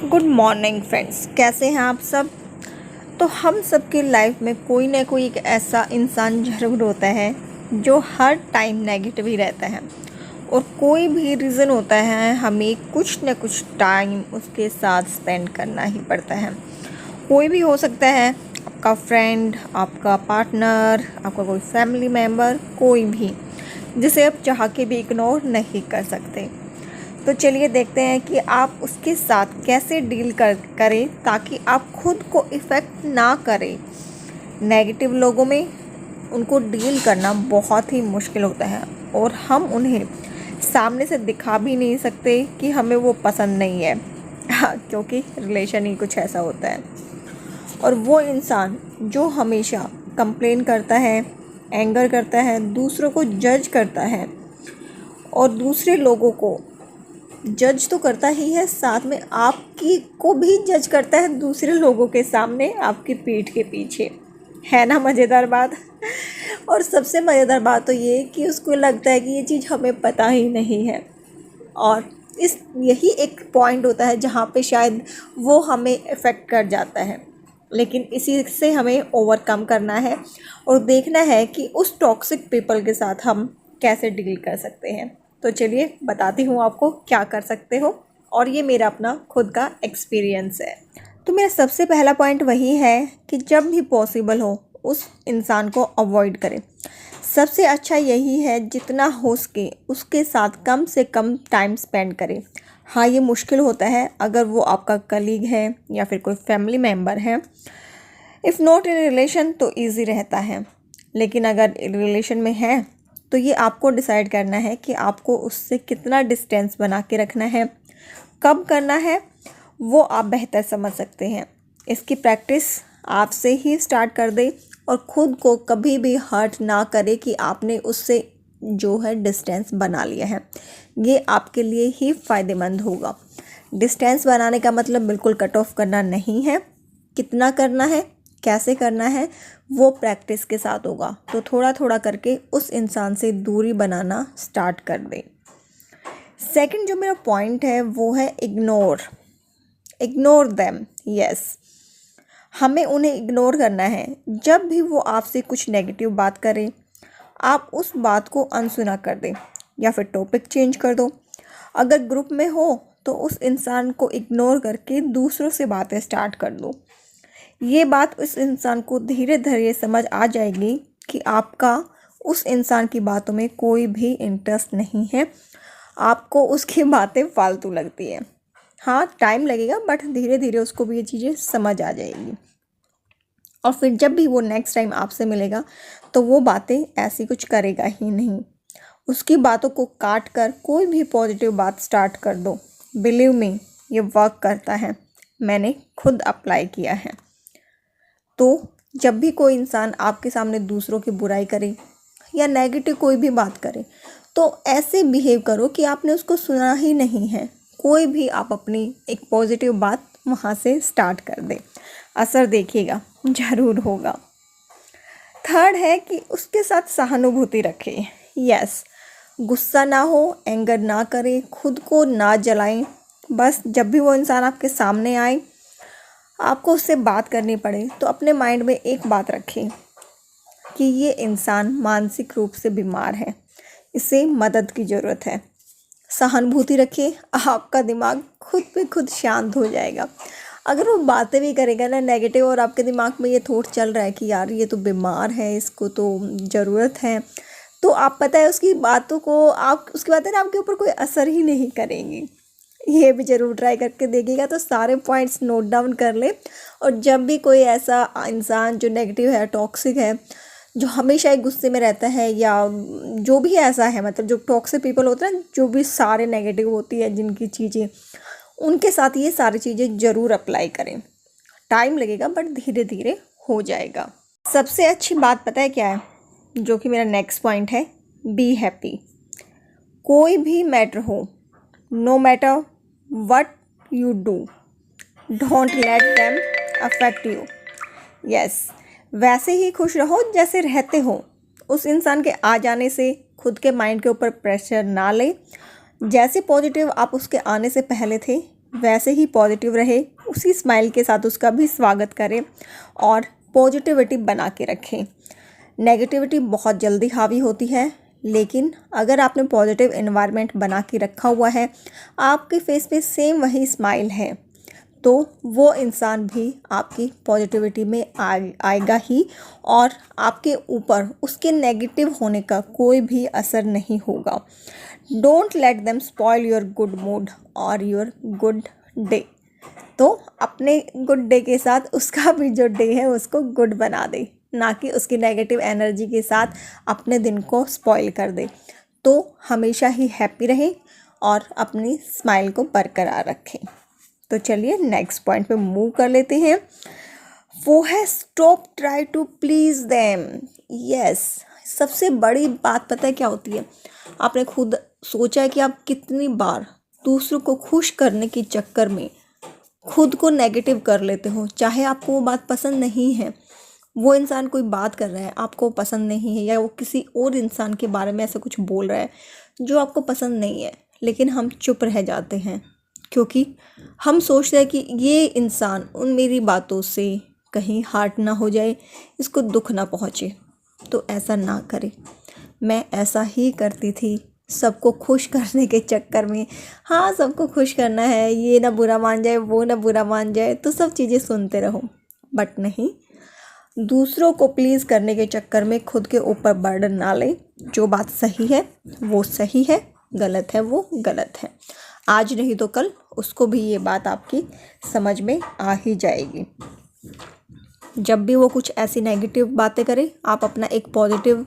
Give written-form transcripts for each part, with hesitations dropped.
Good morning friends, कैसे हैं आप सब। तो हम सब की लाइफ में कोई ना कोई एक ऐसा इंसान ज़रूर होता है जो हर टाइम नेगेटिव ही रहता है और कोई भी रीज़न होता है हमें कुछ ना कुछ टाइम उसके साथ स्पेंड करना ही पड़ता है। कोई भी हो सकता है, आपका फ्रेंड, आपका पार्टनर, आपका कोई फैमिली मेम्बर, कोई भी जिसे आप चाह के भी इग्नोर नहीं कर सकते। तो चलिए देखते हैं कि आप उसके साथ कैसे डील करें ताकि आप खुद को इफ़ेक्ट ना करें। नेगेटिव लोगों में उनको डील करना बहुत ही मुश्किल होता है और हम उन्हें सामने से दिखा भी नहीं सकते कि हमें वो पसंद नहीं है क्योंकि रिलेशन ही कुछ ऐसा होता है। और वो इंसान जो हमेशा कंप्लेन करता है, एंगर करता है, दूसरों को जज करता है और दूसरे लोगों को जज तो करता ही है, साथ में आपकी को भी जज करता है दूसरे लोगों के सामने, आपकी पीठ के पीछे। है ना मज़ेदार बात। और सबसे मज़ेदार बात तो ये कि उसको लगता है कि ये चीज़ हमें पता ही नहीं है और यही एक पॉइंट होता है जहाँ पे शायद वो हमें इफ़ेक्ट कर जाता है। लेकिन इसी से हमें ओवरकम करना है और देखना है कि उस टॉक्सिक पीपल के साथ हम कैसे डील कर सकते हैं। तो चलिए बताती हूँ आपको क्या कर सकते हो, और ये मेरा अपना खुद का एक्सपीरियंस है। तो मेरा सबसे पहला पॉइंट वही है कि जब भी पॉसिबल हो उस इंसान को अवॉइड करें। सबसे अच्छा यही है जितना हो सके उसके साथ कम से कम टाइम स्पेंड करें। हाँ, ये मुश्किल होता है अगर वो आपका कलीग है या फिर कोई फैमिली मेम्बर है। इफ़ नॉट इन रिलेशन तो ईज़ी रहता है, लेकिन अगर रिलेशन में है तो ये आपको डिसाइड करना है कि आपको उससे कितना डिस्टेंस बना के रखना है, कब करना है, वो आप बेहतर समझ सकते हैं। इसकी प्रैक्टिस आपसे ही स्टार्ट कर दे और ख़ुद को कभी भी हर्ट ना करे कि आपने उससे जो है डिस्टेंस बना लिया है। ये आपके लिए ही फ़ायदेमंद होगा। डिस्टेंस बनाने का मतलब बिल्कुल कट ऑफ करना नहीं है। कितना करना है, कैसे करना है, वो प्रैक्टिस के साथ होगा। तो थोड़ा थोड़ा करके उस इंसान से दूरी बनाना स्टार्ट कर दें। सेकंड जो मेरा पॉइंट है वो है इग्नोर देम। यस, हमें उन्हें इग्नोर करना है। जब भी वो आपसे कुछ नेगेटिव बात करें, आप उस बात को अनसुना कर दें या फिर टॉपिक चेंज कर दो। अगर ग्रुप में हो तो उस इंसान को इग्नोर करके दूसरों से बातें स्टार्ट कर दो। ये बात उस इंसान को धीरे धीरे समझ आ जाएगी कि आपका उस इंसान की बातों में कोई भी इंटरेस्ट नहीं है, आपको उसकी बातें फालतू लगती है। हाँ, टाइम लगेगा बट धीरे धीरे उसको भी ये चीज़ें समझ आ जाएगी। और फिर जब भी वो नेक्स्ट टाइम आपसे मिलेगा तो वो बातें ऐसी कुछ करेगा ही नहीं। उसकी बातों को काट कर कोई भी पॉजिटिव बात स्टार्ट कर दो। बिलीव मी, ये वर्क करता है, मैंने खुद अप्लाई किया है। तो जब भी कोई इंसान आपके सामने दूसरों की बुराई करे या नेगेटिव कोई भी बात करे तो ऐसे बिहेव करो कि आपने उसको सुना ही नहीं है। कोई भी आप अपनी एक पॉजिटिव बात वहाँ से स्टार्ट कर दें, असर देखिएगा ज़रूर होगा। थर्ड है कि उसके साथ सहानुभूति रखें। यस, गुस्सा ना हो, एंगर ना करें, खुद को ना जलाएं। बस जब भी वो इंसान आपके सामने आए, आपको उससे बात करनी पड़े तो अपने माइंड में एक बात रखें कि ये इंसान मानसिक रूप से बीमार है, इसे मदद की ज़रूरत है। सहानुभूति रखिए, आपका दिमाग खुद पे खुद शांत हो जाएगा। अगर वो बातें भी करेगा ना नेगेटिव और आपके दिमाग में ये थॉट चल रहा है कि यार ये तो बीमार है, इसको तो ज़रूरत है, तो आप पता है उसकी बातों को, आप उसकी बातें ना आपके ऊपर कोई असर ही नहीं करेंगी। ये भी ज़रूर ट्राई करके देखिएगा। तो सारे पॉइंट्स नोट डाउन कर ले और जब भी कोई ऐसा इंसान जो नेगेटिव है, टॉक्सिक है, जो हमेशा एक गुस्से में रहता है या जो भी ऐसा है, मतलब जो टॉक्सिक पीपल होते हैं, जो भी सारे नेगेटिव होती है जिनकी चीज़ें, उनके साथ ये सारी चीज़ें ज़रूर अप्लाई करें। टाइम लगेगा बट धीरे धीरे हो जाएगा। सबसे अच्छी बात पता है क्या है, जो कि मेरा नेक्स्ट पॉइंट है, बी हैप्पी। कोई भी मैटर हो, no matter what you do, don't let them affect you. Yes, वैसे ही खुश रहो जैसे रहते हो। उस इंसान के आ जाने से खुद के माइंड के ऊपर प्रेशर ना ले। जैसे पॉजिटिव आप उसके आने से पहले थे वैसे ही पॉजिटिव रहे, उसी स्माइल के साथ उसका भी स्वागत करें और पॉजिटिविटी बना के रखें। नेगेटिविटी बहुत जल्दी हावी होती है, लेकिन अगर आपने पॉजिटिव एनवायरनमेंट बना के रखा हुआ है, आपके फेस पे सेम वही स्माइल है, तो वो इंसान भी आपकी पॉजिटिविटी में आएगा ही और आपके ऊपर उसके नेगेटिव होने का कोई भी असर नहीं होगा। Don't let them spoil your good mood और योर गुड डे। तो अपने गुड डे के साथ उसका भी जो डे है उसको गुड बना दे, ना कि उसकी नेगेटिव एनर्जी के साथ अपने दिन को स्पॉइल कर दे। तो हमेशा ही हैप्पी रहें और अपनी स्माइल को बरकरार रखें। तो चलिए नेक्स्ट पॉइंट पे मूव कर लेते हैं। वो है stop try to please them. Yes, सबसे बड़ी बात पता है क्या होती है? आपने खुद सोचा है कि आप कितनी बार दूसरों को खुश करने के चक्कर में खुद को नेगेटिव कर लेते हो। चाहे आपको वो बात पसंद नहीं है, वो इंसान कोई बात कर रहा है आपको पसंद नहीं है, या वो किसी और इंसान के बारे में ऐसा कुछ बोल रहा है जो आपको पसंद नहीं है, लेकिन हम चुप रह जाते हैं क्योंकि हम सोचते हैं कि ये इंसान उन मेरी बातों से कहीं हर्ट ना हो जाए, इसको दुख ना पहुँचे। तो ऐसा ना करें। मैं ऐसा ही करती थी, सबको खुश करने के चक्कर में। हाँ, सबको खुश करना है, ये ना बुरा मान जाए, वो ना बुरा मान जाए, तो सब चीज़ें सुनते रहो। बट नहीं, दूसरों को प्लीज़ करने के चक्कर में खुद के ऊपर बर्डन ना ले। जो बात सही है वो सही है, गलत है वो गलत है। आज नहीं तो कल उसको भी ये बात आपकी समझ में आ ही जाएगी। जब भी वो कुछ ऐसी नेगेटिव बातें करे, आप अपना एक पॉजिटिव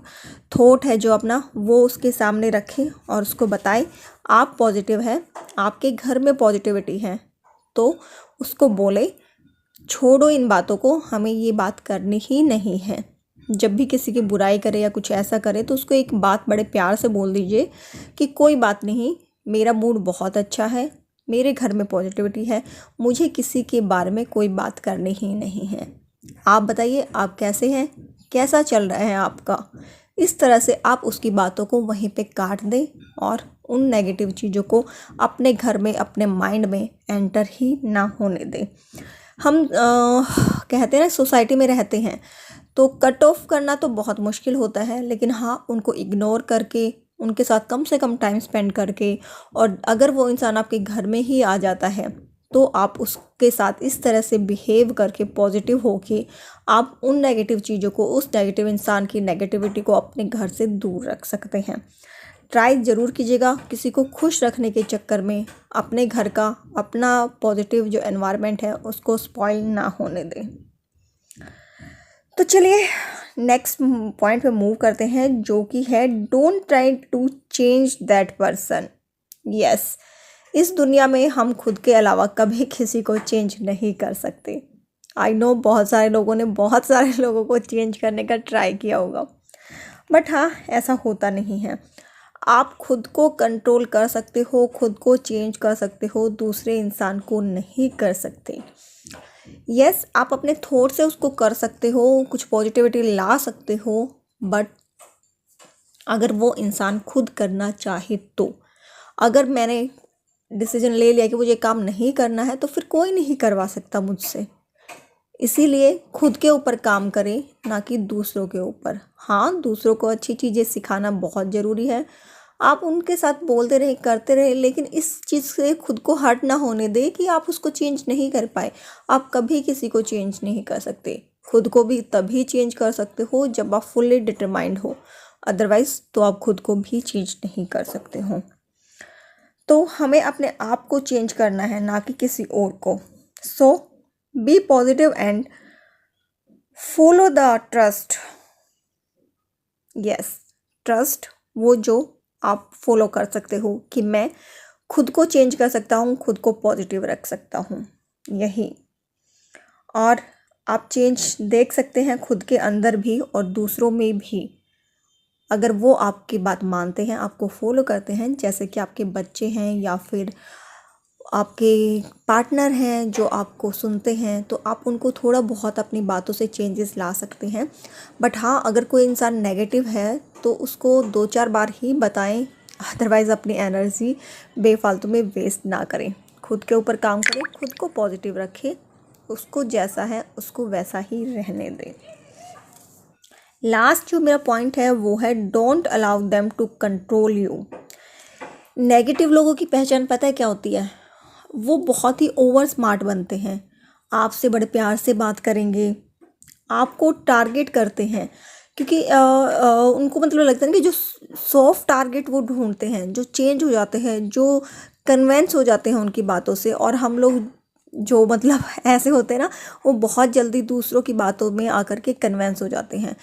थॉट है जो अपना, वो उसके सामने रखें और उसको बताएं आप पॉजिटिव है, आपके घर में पॉजिटिविटी है। तो उसको बोले छोड़ो इन बातों को, हमें ये बात करनी ही नहीं है। जब भी किसी की बुराई करे या कुछ ऐसा करे तो उसको एक बात बड़े प्यार से बोल दीजिए कि कोई बात नहीं, मेरा मूड बहुत अच्छा है, मेरे घर में पॉजिटिविटी है, मुझे किसी के बारे में कोई बात करनी ही नहीं है। आप बताइए आप कैसे हैं, कैसा चल रहा है आपका। इस तरह से आप उसकी बातों को वहीं पे काट दें और उन नेगेटिव चीज़ों को अपने घर में, अपने माइंड में एंटर ही ना होने दें। हम कहते हैं ना, सोसाइटी में रहते हैं तो कट ऑफ करना तो बहुत मुश्किल होता है, लेकिन हाँ, उनको इग्नोर करके, उनके साथ कम से कम टाइम स्पेंड करके, और अगर वो इंसान आपके घर में ही आ जाता है तो आप उसके साथ इस तरह से बिहेव करके, पॉजिटिव होके, आप उन नेगेटिव चीज़ों को, उस नेगेटिव इंसान की नेगेटिविटी को अपने घर से दूर रख सकते हैं। ट्राई ज़रूर कीजिएगा, किसी को खुश रखने के चक्कर में अपने घर का, अपना पॉजिटिव जो एनवायरनमेंट है उसको स्पॉइल ना होने दें। तो चलिए नेक्स्ट पॉइंट पे मूव करते हैं, जो कि है don't try to change that person. Yes, इस दुनिया में हम खुद के अलावा कभी किसी को चेंज नहीं कर सकते। आई नो बहुत सारे लोगों ने बहुत सारे लोगों को चेंज करने का ट्राई किया होगा, बट हाँ, ऐसा होता नहीं है। आप खुद को कंट्रोल कर सकते हो, खुद को चेंज कर सकते हो, दूसरे इंसान को नहीं कर सकते। यस, आप अपने थॉट से उसको कर सकते हो, कुछ पॉजिटिविटी ला सकते हो, बट अगर वो इंसान खुद करना चाहे तो। अगर मैंने डिसीजन ले लिया कि मुझे काम नहीं करना है, तो फिर कोई नहीं करवा सकता मुझसे। इसीलिए खुद के ऊपर काम करें, ना कि दूसरों के ऊपर। हाँ, दूसरों को अच्छी चीज़ें सिखाना बहुत ज़रूरी है, आप उनके साथ बोलते रहे, करते रहे, लेकिन इस चीज़ से खुद को हर्ट ना होने दें कि आप उसको चेंज नहीं कर पाए। आप कभी किसी को चेंज नहीं कर सकते। खुद को भी तभी चेंज कर सकते हो जब आप फुल्ली डिटरमाइंड हो, अदरवाइज़ तो आप खुद को भी चेंज नहीं कर सकते हो। तो हमें अपने आप को चेंज करना है, ना कि किसी और को। So be positive and follow the trust. Yes, trust वो जो आप फॉलो कर सकते हो कि मैं खुद को चेंज कर सकता हूँ, खुद को पॉजिटिव रख सकता हूँ, यही। और आप चेंज देख सकते हैं खुद के अंदर भी और दूसरों में भी, अगर वो आपकी बात मानते हैं, आपको फॉलो करते हैं। जैसे कि आपके बच्चे हैं या फिर आपके पार्टनर हैं जो आपको सुनते हैं, तो आप उनको थोड़ा बहुत अपनी बातों से चेंजेस ला सकते हैं। बट हाँ, अगर कोई इंसान नेगेटिव है तो उसको 2-4 बार ही बताएं, अदरवाइज़ अपनी एनर्जी बेफालतू में वेस्ट ना करें। खुद के ऊपर काम करें, खुद को पॉजिटिव रखें, उसको जैसा है उसको वैसा ही रहने दें। लास्ट जो मेरा पॉइंट है वो है don't allow them to control you. Negative लोगों की पहचान पता है क्या होती है? वो बहुत ही ओवर स्मार्ट बनते हैं, आपसे बड़े प्यार से बात करेंगे, आपको टारगेट करते हैं, क्योंकि उनको मतलब लगता है कि जो सॉफ्ट टारगेट वो ढूंढते हैं, जो चेंज हो जाते हैं, जो कन्वेंस हो जाते हैं उनकी बातों से। और हम लोग जो मतलब ऐसे होते हैं ना, वो बहुत जल्दी दूसरों की बातों में आकर के कन्वेंस हो जाते हैं।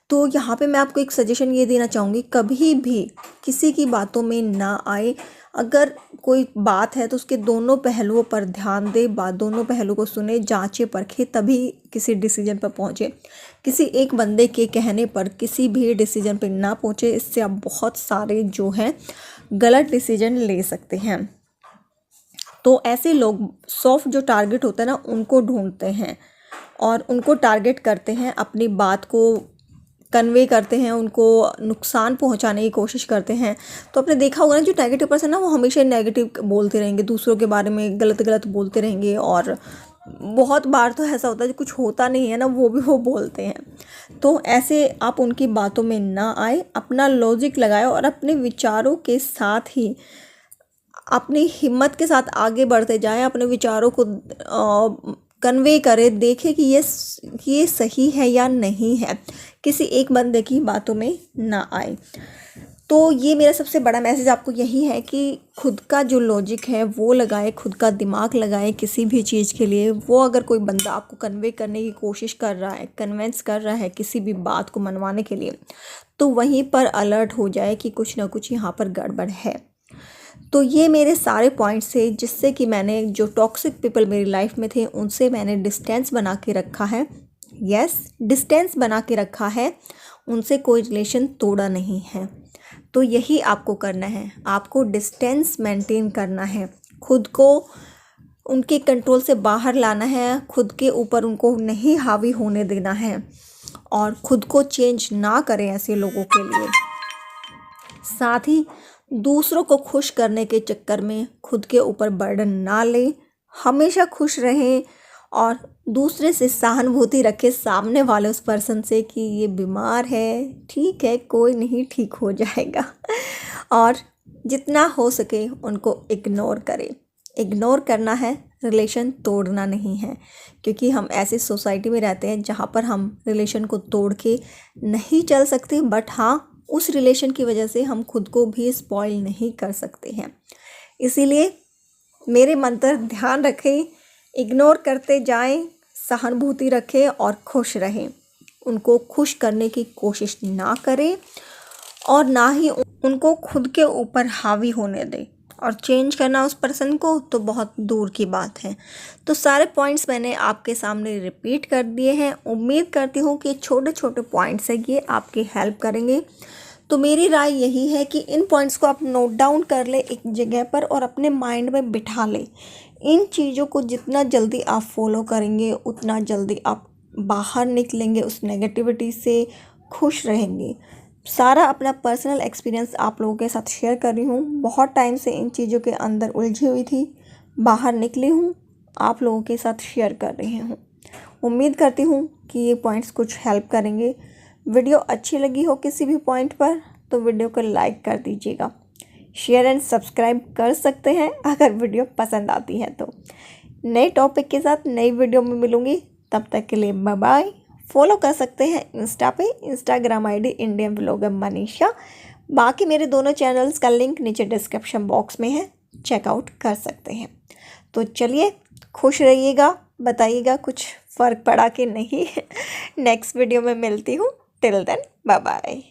तो यहाँ पे मैं आपको एक सजेशन ये देना चाहूँगी, कभी भी किसी की बातों में ना आए। अगर कोई बात है तो उसके दोनों पहलुओं पर ध्यान दे, दोनों पहलू को सुने, जांचे परखे, तभी किसी डिसीजन पर पहुँचे। किसी एक बंदे के कहने पर किसी भी डिसीजन पर ना पहुँचे, इससे आप बहुत सारे जो हैं गलत डिसीजन ले सकते हैं। तो ऐसे लोग सॉफ्ट जो टारगेट होता है ना, उनको ढूंढते हैं और उनको टारगेट करते हैं, अपनी बात को कन्वे करते हैं, उनको नुकसान पहुंचाने की कोशिश करते हैं। तो आपने देखा होगा ना, जो नेगेटिव पर्सन है वो हमेशा नेगेटिव बोलते रहेंगे, दूसरों के बारे में गलत गलत बोलते रहेंगे। और बहुत बार तो ऐसा होता है जो कुछ होता नहीं है ना, वो भी वो बोलते हैं। तो ऐसे आप उनकी बातों में ना आए, अपना लॉजिक लगाए और अपने विचारों के साथ ही अपनी हिम्मत के साथ आगे बढ़ते जाएं, अपने विचारों को कन्वे करें, देखें कि ये सही है या नहीं है, किसी एक बंदे की बातों में ना आए। तो ये मेरा सबसे बड़ा मैसेज आपको यही है कि खुद का जो लॉजिक है वो लगाए, खुद का दिमाग लगाए किसी भी चीज़ के लिए। वो अगर कोई बंदा आपको कन्वे करने की कोशिश कर रहा है, कन्वेंस कर रहा है किसी भी बात को मनवाने के लिए, तो वहीं पर अलर्ट हो जाए कि कुछ ना कुछ यहाँ पर गड़बड़ है। तो ये मेरे सारे पॉइंट्स थे जिससे कि मैंने जो टॉक्सिक पीपल मेरी लाइफ में थे उनसे मैंने डिस्टेंस बना के रखा है। यस, डिस्टेंस बना के रखा है, उनसे कोई रिलेशन तोड़ा नहीं है। तो यही आपको करना है, आपको डिस्टेंस मेंटेन करना है, खुद को उनके कंट्रोल से बाहर लाना है, खुद के ऊपर उनको नहीं हावी होने देना है और खुद को चेंज ना करें ऐसे लोगों के लिए। साथ ही दूसरों को खुश करने के चक्कर में खुद के ऊपर बर्डन ना लें, हमेशा खुश रहें और दूसरे से सहानुभूति रखें सामने वाले उस पर्सन से कि ये बीमार है, ठीक है, कोई नहीं, ठीक हो जाएगा। और जितना हो सके उनको इग्नोर करें। इग्नोर करना है, रिलेशन तोड़ना नहीं है, क्योंकि हम ऐसी सोसाइटी में रहते हैं जहाँ पर हम रिलेशन को तोड़ के नहीं चल सकते, बट हाँ, उस रिलेशन की वजह से हम खुद को भी स्पॉइल नहीं कर सकते हैं। इसीलिए मेरे मंत्र ध्यान रखें, इग्नोर करते जाएं, सहानुभूति रखें और खुश रहें। उनको खुश करने की कोशिश ना करें और ना ही उनको खुद के ऊपर हावी होने दें। और चेंज करना उस पर्सन को तो बहुत दूर की बात है। तो सारे पॉइंट्स मैंने आपके सामने रिपीट कर दिए हैं। उम्मीद करती हूँ कि छोटे छोटे पॉइंट्स हैं ये आपकी हेल्प करेंगे। तो मेरी राय यही है कि इन पॉइंट्स को आप नोट डाउन कर ले एक जगह पर और अपने माइंड में बिठा ले। इन चीज़ों को जितना जल्दी आप फॉलो करेंगे उतना जल्दी आप बाहर निकलेंगे उस नेगेटिविटी से, खुश रहेंगे। सारा अपना पर्सनल एक्सपीरियंस आप लोगों के साथ शेयर कर रही हूँ। बहुत टाइम से इन चीज़ों के अंदर उलझी हुई थी, बाहर निकली हूँ, आप लोगों के साथ शेयर कर रही हूँ। उम्मीद करती हूँ कि ये पॉइंट्स कुछ हेल्प करेंगे। वीडियो अच्छी लगी हो किसी भी पॉइंट पर तो वीडियो को लाइक कर दीजिएगा, शेयर एंड सब्सक्राइब कर सकते हैं अगर वीडियो पसंद आती है तो। नए टॉपिक के साथ नई वीडियो में मिलूँगी, तब तक के लिए बाय बाय। फॉलो कर सकते हैं इंस्टा पे, Instagram ID Indian vlogger Manisha. बाकी मेरे दोनों चैनल्स का लिंक नीचे डिस्क्रिप्शन बॉक्स में है, चेकआउट कर सकते हैं। तो चलिए, खुश रहिएगा, बताइएगा कुछ फ़र्क पड़ा कि नहीं। नेक्स्ट वीडियो में मिलती हूँ। Till then bye bye.